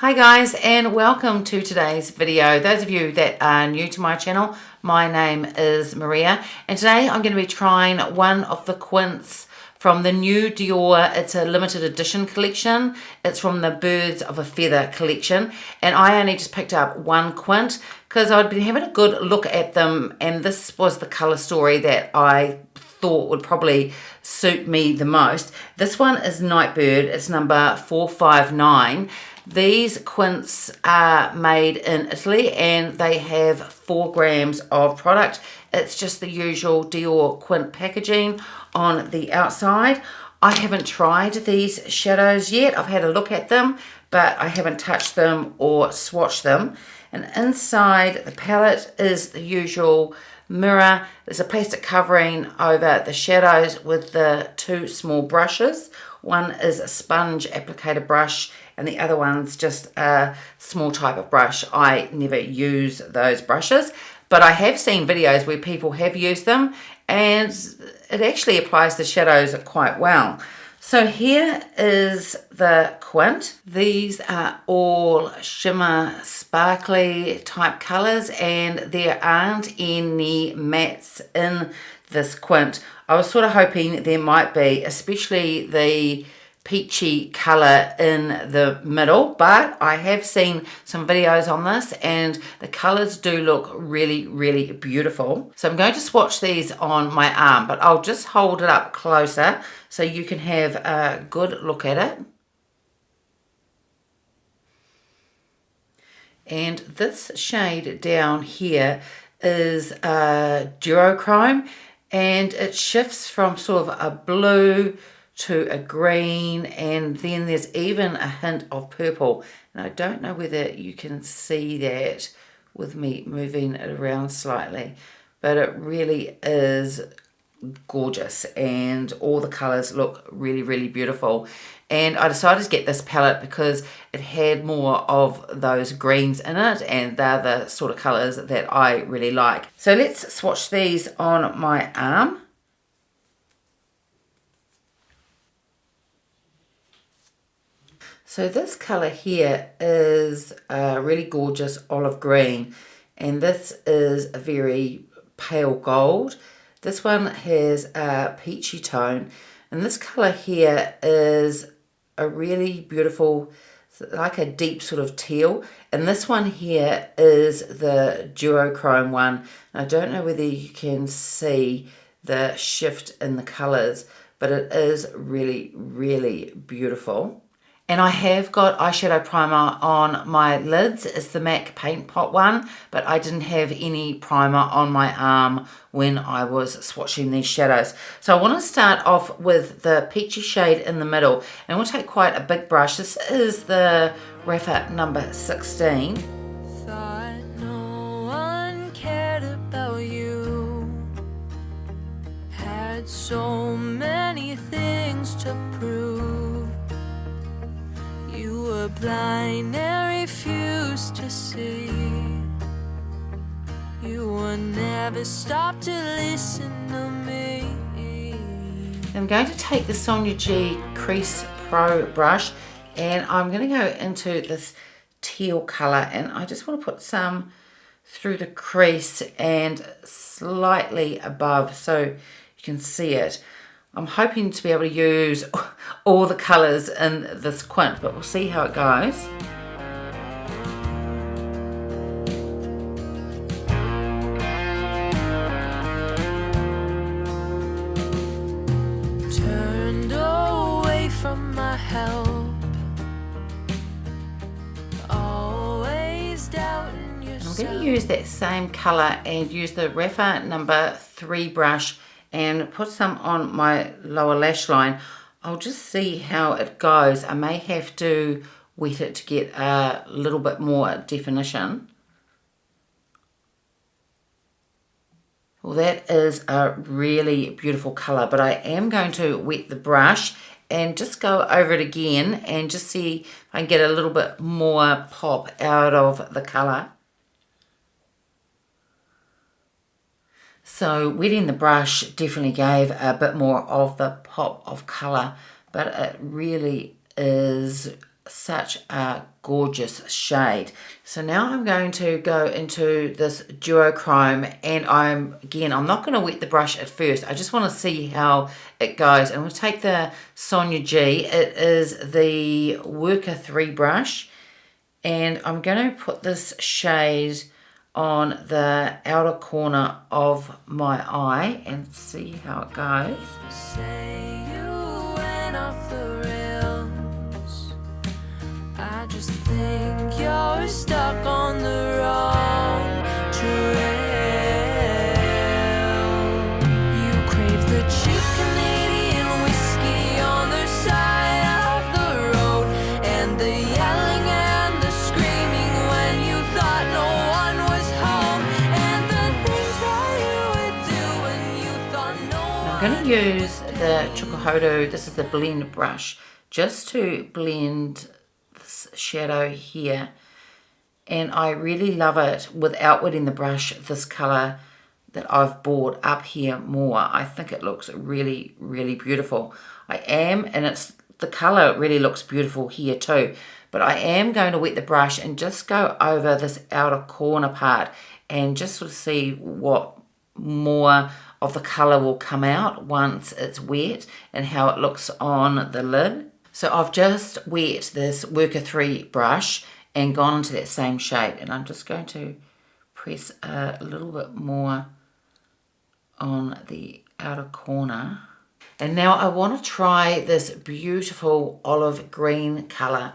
Hi guys, and welcome to today's video. Those of you that are new to my channel, my name is Maria, and today I'm going to be trying one of the quints from the new Dior. It's a limited edition collection. It's from the Birds of a Feather collection, and I only just picked up one quint because I'd been having a good look at them, and this was the colour story that I thought would probably suit me the most. This one is Nightbird. It's number 459. These quints are made in Italy and they have 4 grams of product. It's just the usual Dior quint packaging on the outside. I haven't tried these shadows yet. I've had a look at them, but I haven't touched them or swatched them. And inside the palette is the usual mirror. There's a plastic covering over the shadows with the 2 small brushes. One is a sponge applicator brush and the other one's just a small type of brush. I never use those brushes, but I have seen videos where people have used them and it actually applies the shadows quite well. So here is the quint. These are all shimmer sparkly type colors and there aren't any mattes in this quint. I was sort of hoping there might be, especially the peachy color in the middle, but I have seen some videos on this and the colors do look really beautiful. So I'm going to swatch these on my arm, but I'll just hold it up closer so you can have a good look at it. And this shade down here is Duochrome, and it shifts from sort of a blue to a green, and then there's even a hint of purple, and I don't know whether you can see that with me moving it around slightly, but it really is gorgeous and all the colors look really beautiful. And I decided to get this palette because it had more of those greens in it and they're the sort of colors that I really like. So let's swatch these on my arm. So this color here is a really gorgeous olive green, and this is a very pale gold. This one has a peachy tone, and this color here is a really beautiful, like a deep sort of teal, and this one here is the Duochrome one. I don't know whether you can see the shift in the colors, but it is really beautiful. And I have got eyeshadow primer on my lids. It's the MAC Paint Pot one, but I didn't have any primer on my arm when I was swatching these shadows. So I want to start off with the peachy shade in the middle, and we'll take quite a big brush. This is the Rephr number 16. Thought no one cared about you. Had so many things to prove. You were blind and refused to see. You would never stop to listen to me. I'm going to take the Sonia G Crease Pro brush and I'm going to go into this teal color, and I just want to put some through the crease and slightly above so you can see it. I'm hoping to be able to use all the colours in this quint, but we'll see how it goes. Turned away from my help. Always doubting yourself. I'm going to use that same colour and use the Rephr number 3 brush and put some on my lower lash line. I'll just see how it goes. I may have to wet it to get a little bit more definition. Well, that is a really beautiful colour, but I am going to wet the brush and just go over it again and just see if I can get a little bit more pop out of the colour. So wetting the brush definitely gave a bit more of the pop of colour, but it really is such a gorgeous shade. So now I'm going to go into this Duochrome, and I'm not going to wet the brush at first. I just want to see how it goes. I'm going to take the Sonia G. It is the Worker 3 brush, and I'm going to put this shade on the outer corner of my eye and see how it goes. Say you went off the rails. I just think you're stuck on the wrong trail. You crave the cheap Canadian whiskey on the side of the road, and the yelling and the screaming when you thought no one was home, and the things that you would do when you thought no one. I'm going to use the Chikuhodo, this is the blend brush, just to blend this shadow here. And I really love it without wetting the brush, this colour that I've brought up here more. I think it looks really, really beautiful. And the colour really looks beautiful here too. But I am going to wet the brush and just go over this outer corner part and just sort of see what more of the colour will come out once it's wet and how it looks on the lid. So I've just wet this Worker 3 brush and gone into that same shade, and I'm just going to press a little bit more on the outer corner. And now I want to try this beautiful olive green colour.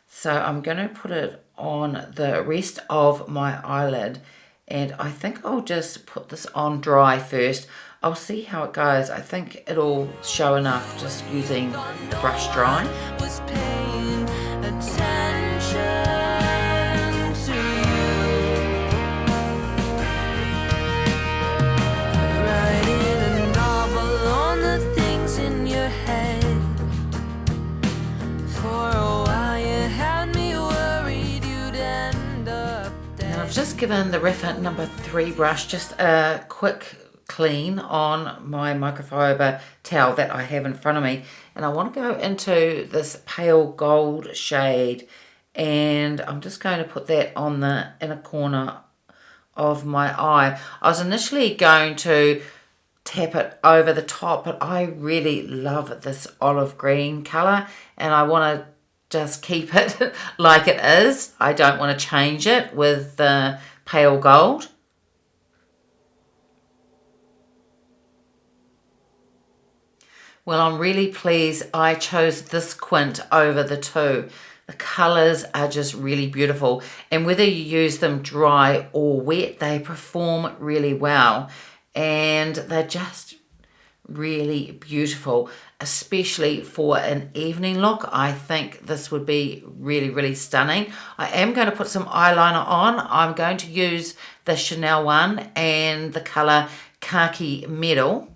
So I'm going to put it on the rest of my eyelid, and I think I'll just put this on dry first. I'll see how it goes. I think it'll show enough just using the brush dry. Was paying attention to you, writing a novel on the things in your head. For a while you had me worried you'd end up dead. Now I've just given the Rephr number 3 brush just a quick clean on my microfiber towel that I have in front of me, and I want to go into this pale gold shade, and I'm just going to put that on the inner corner of my eye. I was initially going to tap it over the top, but I really love this olive green colour and I want to just keep it like it is. I don't want to change it with the pale gold. Well, I'm really pleased I chose this quint over the two. The colours are just really beautiful, and whether you use them dry or wet, they perform really well, and they're just really beautiful, especially for an evening look. I think this would be really, really stunning. I am going to put some eyeliner on. I'm going to use the Chanel one and the colour Khaki Metal.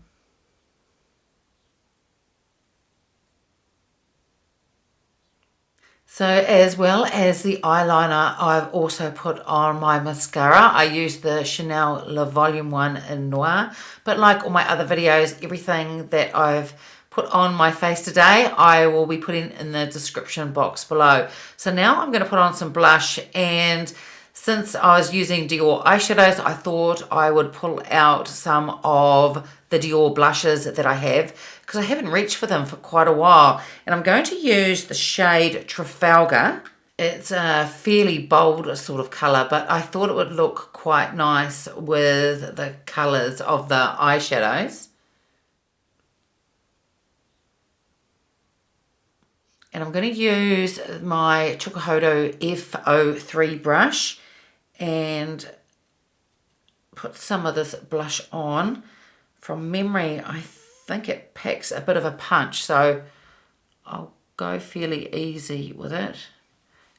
So as well as the eyeliner, I've also put on my mascara. I used the Chanel Le Volume 1 in Noir, but like all my other videos, everything that I've put on my face today, I will be putting in the description box below. So now I'm going to put on some blush, and since I was using Dior eyeshadows, I thought I would pull out some of the Dior blushes that I have, because I haven't reached for them for quite a while. And I'm going to use the shade Trafalgar. It's a fairly bold sort of colour, but I thought it would look quite nice with the colours of the eyeshadows. And I'm going to use my Chikuhodo F03 brush and put some of this blush on. From memory, I think it packs a bit of a punch, so I'll go fairly easy with it.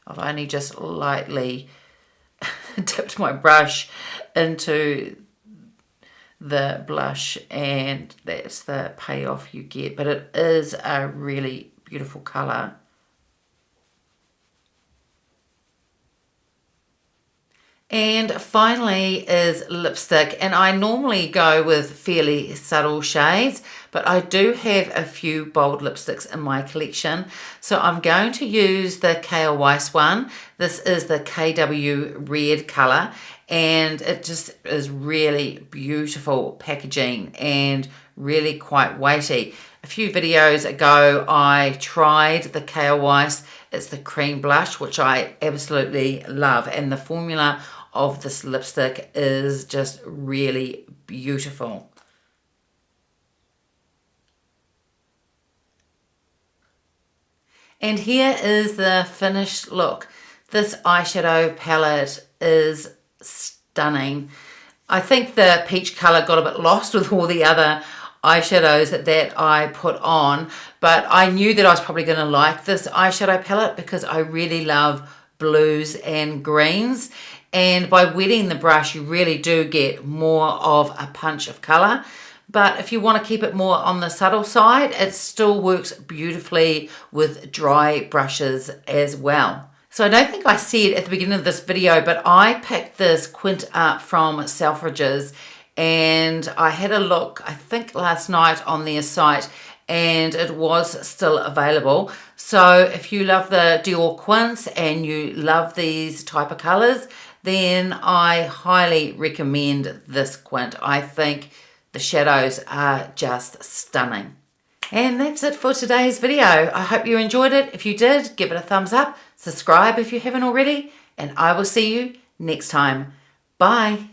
I've only just lightly dipped my brush into the blush, and that's the payoff you get, but it is a really beautiful colour. And finally is lipstick, and I normally go with fairly subtle shades, but I do have a few bold lipsticks in my collection. So I'm going to use the Kjaer Weis one. This is the KW Red colour, and it just is really beautiful packaging and really quite weighty. A few videos ago I tried the Kjaer Weis. It's the cream blush, which I absolutely love, and the formula of this lipstick is just really beautiful. And here is the finished look. This eyeshadow palette is stunning. I think the peach colour got a bit lost with all the other eyeshadows that I put on, but I knew that I was probably going to like this eyeshadow palette because I really love blues and greens, and by wetting the brush you really do get more of a punch of colour. But if you want to keep it more on the subtle side, it still works beautifully with dry brushes as well. So I don't think I said at the beginning of this video, but I picked this quint up from Selfridges, and I had a look, I think last night, on their site, and it was still available. So if you love the Dior quints and you love these type of colours, then I highly recommend this quint. I think the shadows are just stunning. And that's it for today's video. I hope you enjoyed it. If you did, give it a thumbs up, subscribe if you haven't already, and I will see you next time. Bye.